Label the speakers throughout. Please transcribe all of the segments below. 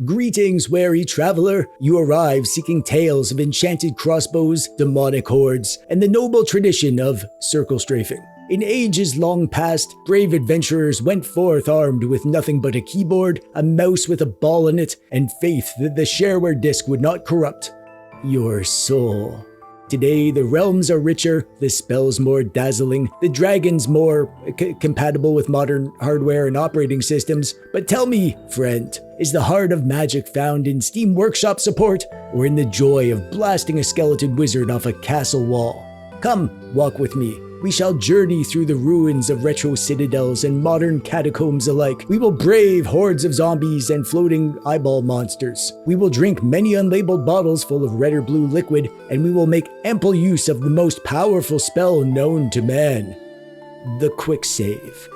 Speaker 1: Greetings, wary traveler. You arrive seeking tales of enchanted crossbows, demonic hordes, and the noble tradition of circle strafing. In ages long past, brave adventurers went forth armed with nothing but a keyboard, a mouse with a ball in it, and faith that the shareware disk would not corrupt your soul. Today, the realms are richer, the spells more dazzling, the dragons more compatible with modern hardware and operating systems. But tell me, friend, is the heart of magic found in Steam Workshop support or in the joy of blasting a skeleton wizard off a castle wall? Come, walk with me. We shall journey through the ruins of retro citadels and modern catacombs alike. We will brave hordes of zombies and floating eyeball monsters. We will drink many unlabeled bottles full of red or blue liquid, and we will make ample use of the most powerful spell known to man, the quick save.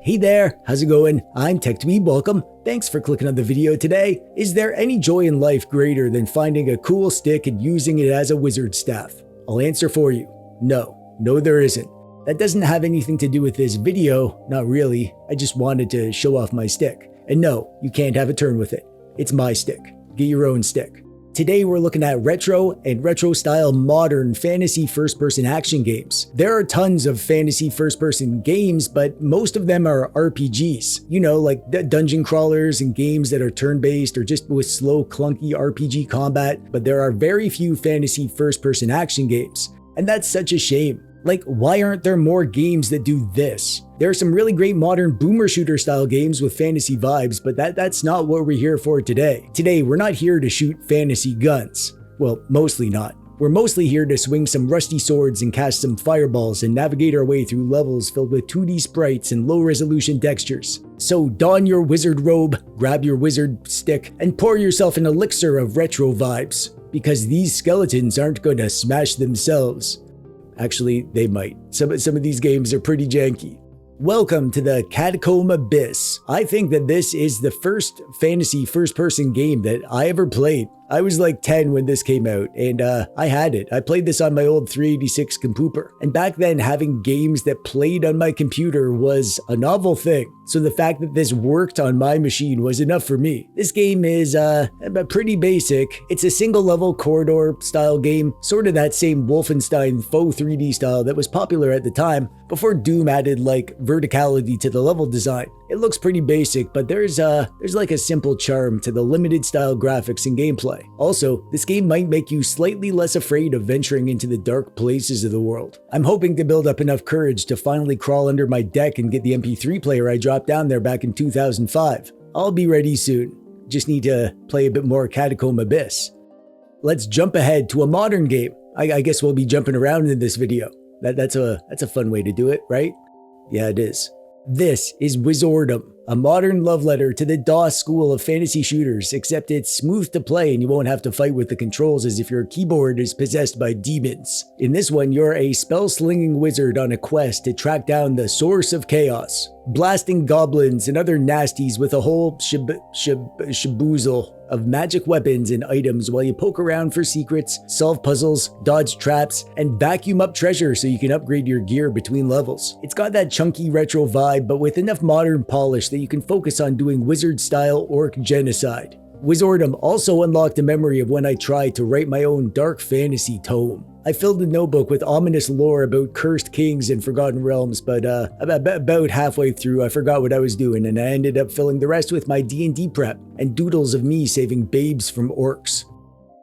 Speaker 1: Hey there, how's it going? I'm TechDweeb, welcome. Thanks for clicking on the video today. Is there any joy in life greater than finding a cool stick and using it as a wizard staff? I'll answer for you. No, there isn't. That doesn't have anything to do with this video, not really. I just wanted to show off my stick. And no, you can't have a turn with it. It's my stick. Get your own stick. Today we're looking at retro and retro-style modern fantasy first-person action games. There are tons of fantasy first-person games, but most of them are RPGs. You know, like dungeon crawlers and games that are turn-based or just with slow, clunky RPG combat, but there are very few fantasy first-person action games. And that's such a shame. Like, why aren't there more games that do this? There are some really great modern boomer shooter style games with fantasy vibes, but that's not what we're here for today. Today, we're not here to shoot fantasy guns. Well, mostly not. We're mostly here to swing some rusty swords and cast some fireballs and navigate our way through levels filled with 2D sprites and low-resolution textures. So don your wizard robe, grab your wizard stick, and pour yourself an elixir of retro vibes, because these skeletons aren't gonna smash themselves. Actually, they might. Some of these games are pretty janky. Welcome to the Catacomb Abyss. I think that this is the first fantasy first-person game that I ever played. I was like 10 when this came out, and I had it. I played this on my old 386 compooper. And back then, having games that played on my computer was a novel thing. So the fact that this worked on my machine was enough for me. This game is pretty basic. It's a single-level corridor-style game, sort of that same Wolfenstein faux 3D style that was popular at the time, before Doom added like verticality to the level design. It looks pretty basic, but there's like a simple charm to the limited style graphics and gameplay. Also, this game might make you slightly less afraid of venturing into the dark places of the world. I'm hoping to build up enough courage to finally crawl under my deck and get the MP3 player I dropped down there back in 2005. I'll be ready soon. Just need to play a bit more Catacomb Abyss. Let's jump ahead to a modern game. I guess we'll be jumping around in this video. That's a fun way to do it, right? Yeah, it is. This is Wizordum, a modern love letter to the DOS school of fantasy shooters, except it's smooth to play and you won't have to fight with the controls as if your keyboard is possessed by demons. In this one, you're a spell-slinging wizard on a quest to track down the source of chaos, blasting goblins and other nasties with a whole shaboozle of magic weapons and items while you poke around for secrets, solve puzzles, dodge traps, and vacuum up treasure so you can upgrade your gear between levels. It's got that chunky retro vibe, but with enough modern polish that you can focus on doing wizard-style orc genocide. Wizordum also unlocked a memory of when I tried to write my own dark fantasy tome. I filled a notebook with ominous lore about cursed kings and forgotten realms, but about halfway through I forgot what I was doing and I ended up filling the rest with my D&D prep and doodles of me saving babes from orcs.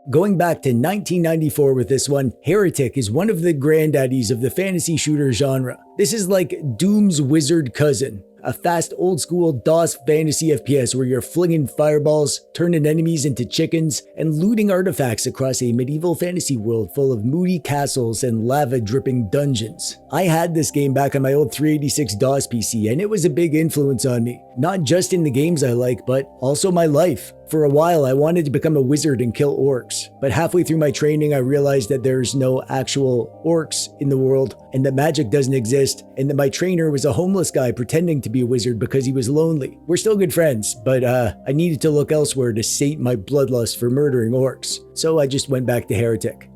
Speaker 1: Going back to 1994 with this one, Heretic is one of the granddaddies of the fantasy shooter genre. This is like Doom's wizard cousin. A fast old-school DOS fantasy FPS where you're flinging fireballs, turning enemies into chickens, and looting artifacts across a medieval fantasy world full of moody castles and lava-dripping dungeons. I had this game back on my old 386 DOS PC, and it was a big influence on me. Not just in the games I like, but also my life. For a while, I wanted to become a wizard and kill orcs, but halfway through my training, I realized that there's no actual orcs in the world, and that magic doesn't exist, and that my trainer was a homeless guy pretending to be a wizard because he was lonely. We're still good friends, but I needed to look elsewhere to sate my bloodlust for murdering orcs, so I just went back to Heretic.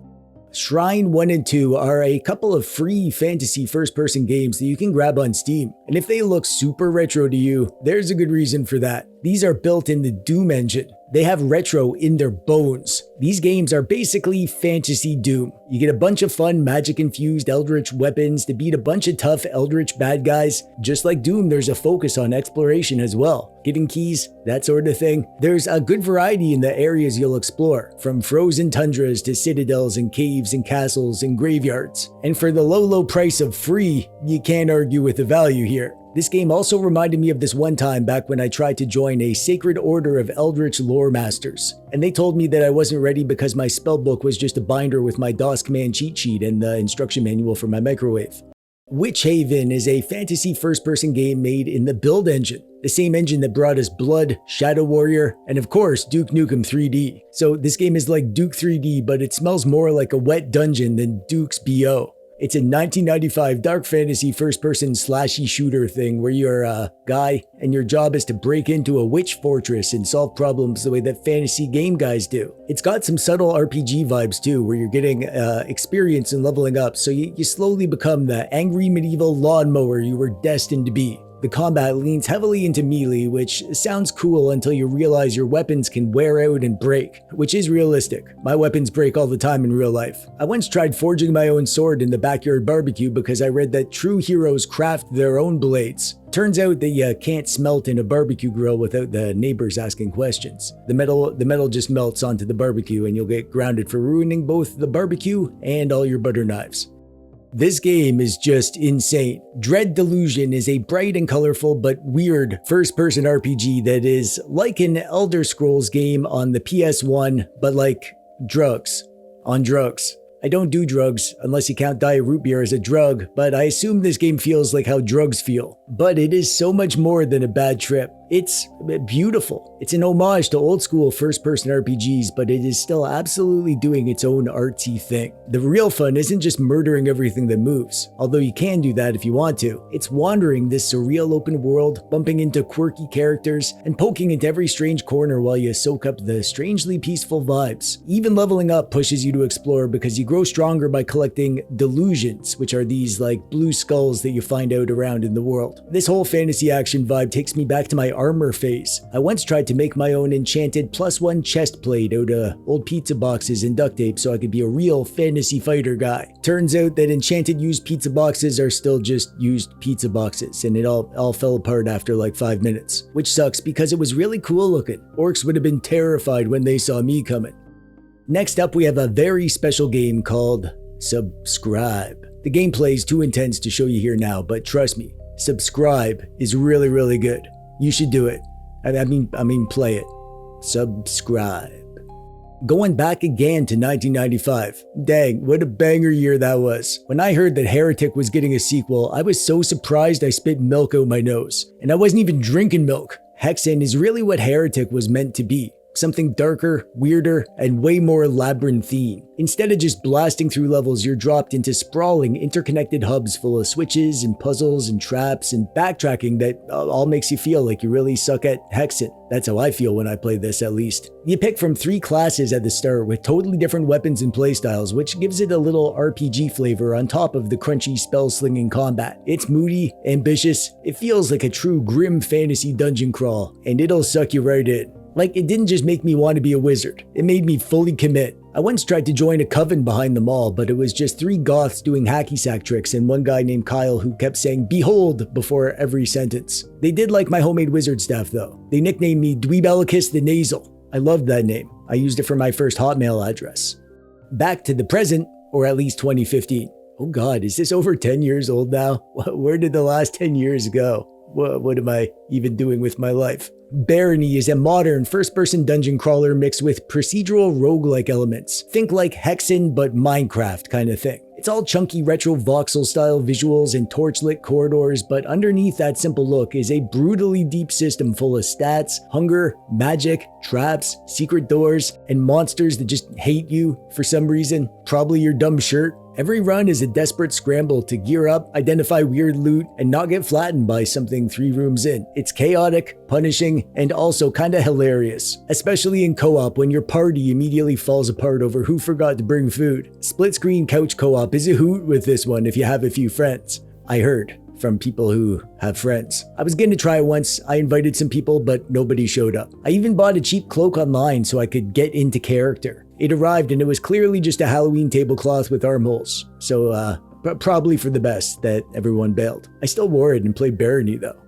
Speaker 1: Shrine 1 and 2 are a couple of free fantasy first-person games that you can grab on Steam, and if they look super retro to you, there's a good reason for that. These are built in the Doom engine. They have retro in their bones. These games are basically fantasy Doom. You get a bunch of fun magic-infused eldritch weapons to beat a bunch of tough eldritch bad guys. Just like Doom, there's a focus on exploration as well. Getting keys, that sort of thing. There's a good variety in the areas you'll explore, from frozen tundras to citadels and caves and castles and graveyards. And for the low price of free, you can't argue with the value here. This game also reminded me of this one time back when I tried to join a sacred order of eldritch lore masters, and they told me that I wasn't ready because my spellbook was just a binder with my DOS command cheat sheet and the instruction manual for my microwave. Witchhaven is a fantasy first-person game made in the Build engine, the same engine that brought us Blood, Shadow Warrior, and of course Duke Nukem 3D. So this game is like Duke 3D, but it smells more like a wet dungeon than Duke's BO. It's a 1995 dark fantasy first-person slashy shooter thing where you're a guy and your job is to break into a witch fortress and solve problems the way that fantasy game guys do. It's got some subtle RPG vibes too, where you're getting experience and leveling up, so you slowly become the angry medieval lawnmower you were destined to be. The combat leans heavily into melee, which sounds cool until you realize your weapons can wear out and break, which is realistic. My weapons break all the time in real life. I once tried forging my own sword in the backyard barbecue because I read that true heroes craft their own blades. Turns out that you can't smelt in a barbecue grill without the neighbors asking questions. The metal just melts onto the barbecue and you'll get grounded for ruining both the barbecue and all your butter knives. This game is just insane. Dread Delusion is a bright and colorful but weird first-person RPG that is like an Elder Scrolls game on the PS1, but like drugs. On drugs. I don't do drugs unless you count Diet Root Beer as a drug, but I assume this game feels like how drugs feel. But it is so much more than a bad trip. It's beautiful. It's an homage to old school first-person RPGs, but it is still absolutely doing its own artsy thing. The real fun isn't just murdering everything that moves, although you can do that if you want to. It's wandering this surreal open world, bumping into quirky characters, and poking into every strange corner while you soak up the strangely peaceful vibes. Even leveling up pushes you to explore because you grow stronger by collecting delusions, which are these like blue skulls that you find out around in the world. This whole fantasy action vibe takes me back to my armor phase. I once tried to make my own enchanted +1 chest plate out of old pizza boxes and duct tape so I could be a real fantasy fighter guy. Turns out that enchanted used pizza boxes are still just used pizza boxes, and it all fell apart after like 5 minutes, which sucks because it was really cool looking. Orcs would have been terrified when they saw me coming. Next up, we have a very special game called Subscribe. The gameplay is too intense to show you here now, but trust me, Subscribe is really, really good. You should do it. I mean, play it. Subscribe. Going back again to 1995. Dang, what a banger year that was. When I heard that Heretic was getting a sequel, I was so surprised I spit milk out my nose. And I wasn't even drinking milk. Hexen is really what Heretic was meant to be. Something darker, weirder, and way more labyrinthine. Instead of just blasting through levels, you're dropped into sprawling, interconnected hubs full of switches and puzzles and traps and backtracking that all makes you feel like you really suck at Hexen. That's how I feel when I play this, at least. You pick from 3 classes at the start with totally different weapons and playstyles, which gives it a little RPG flavor on top of the crunchy spell-slinging combat. It's moody, ambitious, it feels like a true grim fantasy dungeon crawl, and it'll suck you right in. Like, it didn't just make me want to be a wizard, it made me fully commit. I once tried to join a coven behind the mall, but it was just 3 goths doing hacky sack tricks and one guy named Kyle who kept saying "behold" before every sentence. They did like my homemade wizard staff though. They nicknamed me Dweeb the Nasal. I loved that name. I used it for my first Hotmail address. Back to the present, or at least 2015. Oh god, is this over 10 years old now? Where did the last 10 years go? What am I even doing with my life? Barony is a modern first-person dungeon crawler mixed with procedural roguelike elements. Think like Hexen but Minecraft kind of thing. It's all chunky retro voxel-style visuals and torchlit corridors, but underneath that simple look is a brutally deep system full of stats, hunger, magic, traps, secret doors, and monsters that just hate you for some reason. Probably your dumb shirt. Every run is a desperate scramble to gear up, identify weird loot, and not get flattened by something 3 rooms in. It's chaotic, punishing, and also kinda hilarious, especially in co-op when your party immediately falls apart over who forgot to bring food. Split screen couch co-op is a hoot with this one if you have a few friends. I heard from people who have friends. I was going to try it once. I invited some people, but nobody showed up. I even bought a cheap cloak online so I could get into character. It arrived and it was clearly just a Halloween tablecloth with armholes. So, probably for the best that everyone bailed. I still wore it and played Barony though.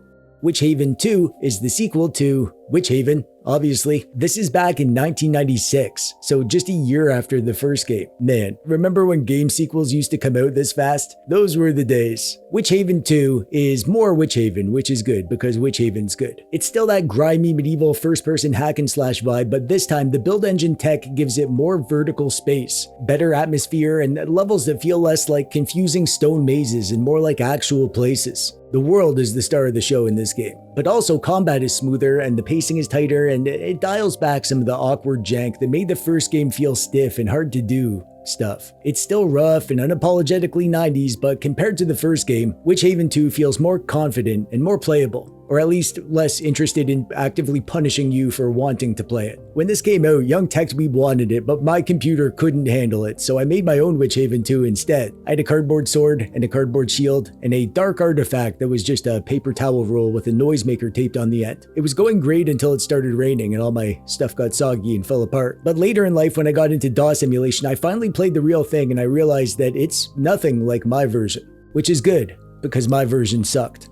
Speaker 1: Witchhaven 2 is the sequel to Witchhaven, obviously. This is back in 1996, so just a year after the first game. Man, remember when game sequels used to come out this fast? Those were the days. Witchhaven 2 is more Witchhaven, which is good because Witchhaven's good. It's still that grimy medieval first-person hack and slash vibe, but this time the build engine tech gives it more vertical space, better atmosphere, and levels that feel less like confusing stone mazes and more like actual places. The world is the star of the show in this game, but also combat is smoother and the pacing is tighter, and it dials back some of the awkward jank that made the first game feel stiff and hard to do stuff. It's still rough and unapologetically 90s, but compared to the first game, Witchhaven 2 feels more confident and more playable. Or at least less interested in actively punishing you for wanting to play it. When this came out, young TechDweeb wanted it, but my computer couldn't handle it, so I made my own Witchhaven 2 instead. I had a cardboard sword and a cardboard shield, and a dark artifact that was just a paper towel roll with a noisemaker taped on the end. It was going great until it started raining and all my stuff got soggy and fell apart. But later in life, when I got into DOS emulation, I finally played the real thing and I realized that it's nothing like my version. Which is good, because my version sucked.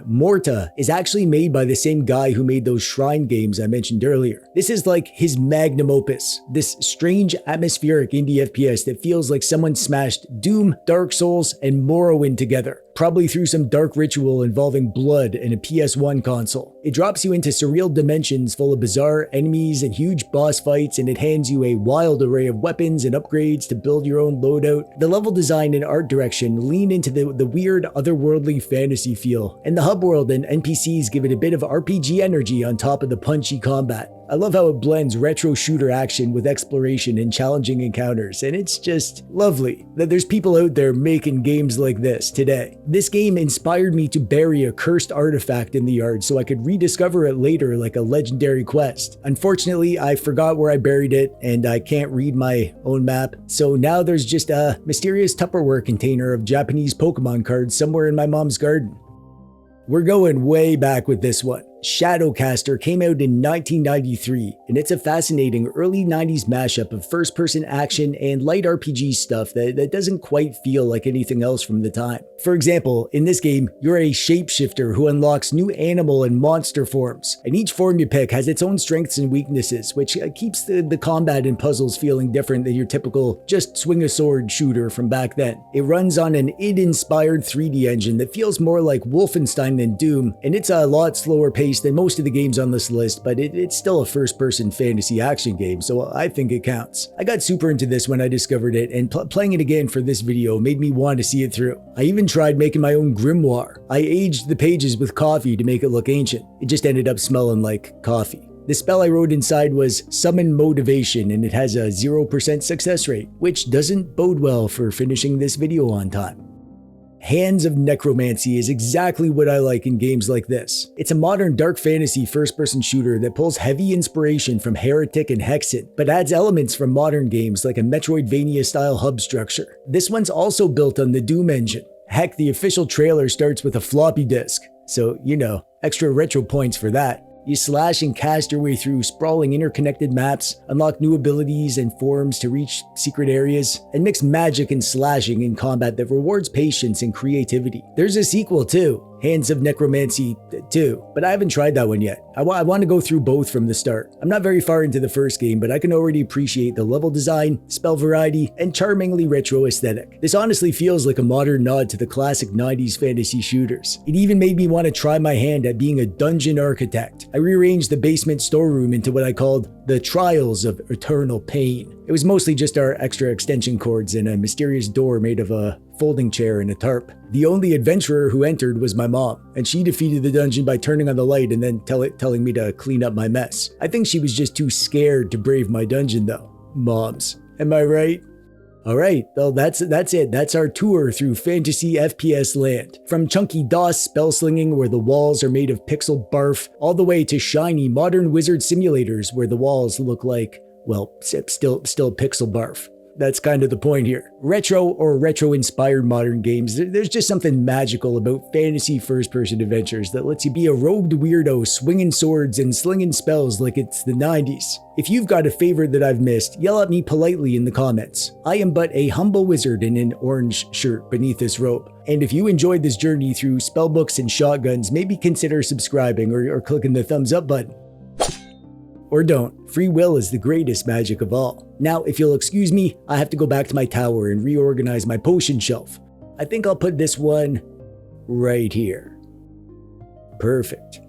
Speaker 1: Mohrta is actually made by the same guy who made those shrine games I mentioned earlier. This is like his magnum opus, this strange atmospheric indie FPS that feels like someone smashed Doom, Dark Souls, and Morrowind together, probably through some dark ritual involving blood and a PS1 console. It drops you into surreal dimensions full of bizarre enemies and huge boss fights, and it hands you a wild array of weapons and upgrades to build your own loadout. The level design and art direction lean into the weird otherworldly fantasy feel, and the hub world and NPCs give it a bit of RPG energy on top of the punchy combat. I love how it blends retro shooter action with exploration and challenging encounters, and it's just lovely that there's people out there making games like this today. This game inspired me to bury a cursed artifact in the yard so I could rediscover it later like a legendary quest. Unfortunately, I forgot where I buried it, and I can't read my own map, so now there's just a mysterious Tupperware container of Japanese Pokemon cards somewhere in my mom's garden. We're going way back with this one. Shadowcaster came out in 1993, and it's a fascinating early 90s mashup of first-person action and light RPG stuff that doesn't quite feel like anything else from the time. For example, in this game, you're a shapeshifter who unlocks new animal and monster forms, and each form you pick has its own strengths and weaknesses, which keeps the combat and puzzles feeling different than your typical just swing a sword shooter from back then. It runs on an id-inspired 3D engine that feels more like Wolfenstein than Doom, and it's a lot slower paced than most of the games on this list, but it's still a first-person fantasy action game, so I think it counts. I got super into this when I discovered it, and playing it again for this video made me want to see it through. I even tried making my own grimoire. I aged the pages with coffee to make it look ancient. It just ended up smelling like coffee. The spell I wrote inside was Summon Motivation, and it has a 0% success rate, which doesn't bode well for finishing this video on time. Hands of Necromancy is exactly what I like in games like this. It's a modern dark fantasy first-person shooter that pulls heavy inspiration from Heretic and Hexen, but adds elements from modern games like a Metroidvania-style hub structure. This one's also built on the Doom engine. Heck, the official trailer starts with a floppy disk, so, you know, extra retro points for that. You slash and cast your way through sprawling interconnected maps, unlock new abilities and forms to reach secret areas, and mix magic and slashing in combat that rewards patience and creativity. There's a sequel too, Hands of Necromancy 2, but I haven't tried that one yet. I want to go through both from the start. I'm not very far into the first game, but I can already appreciate the level design, spell variety, and charmingly retro aesthetic. This honestly feels like a modern nod to the classic 90s fantasy shooters. It even made me want to try my hand at being a dungeon architect. I rearranged the basement storeroom into what I called the Trials of Eternal Pain. It was mostly just our extra extension cords and a mysterious door made of a folding chair and a tarp. The only adventurer who entered was my mom, and she defeated the dungeon by turning on the light and then telling me to clean up my mess. I think she was just too scared to brave my dungeon though. Moms, am I right? Alright, well that's it. That's our tour through fantasy FPS land. From chunky DOS spell slinging where the walls are made of pixel barf, all the way to shiny modern wizard simulators where the walls look like, well, still pixel barf. That's kind of the point here. Retro or retro-inspired modern games, there's just something magical about fantasy first-person adventures that lets you be a robed weirdo swinging swords and slinging spells like it's the 90s. If you've got a favorite that I've missed, yell at me politely in the comments. I am but a humble wizard in an orange shirt beneath this robe. And if you enjoyed this journey through spellbooks and shotguns, maybe consider subscribing or clicking the thumbs up button. Or don't. Free will is the greatest magic of all. Now, if you'll excuse me, I have to go back to my tower and reorganize my potion shelf. I think I'll put this one right here. Perfect.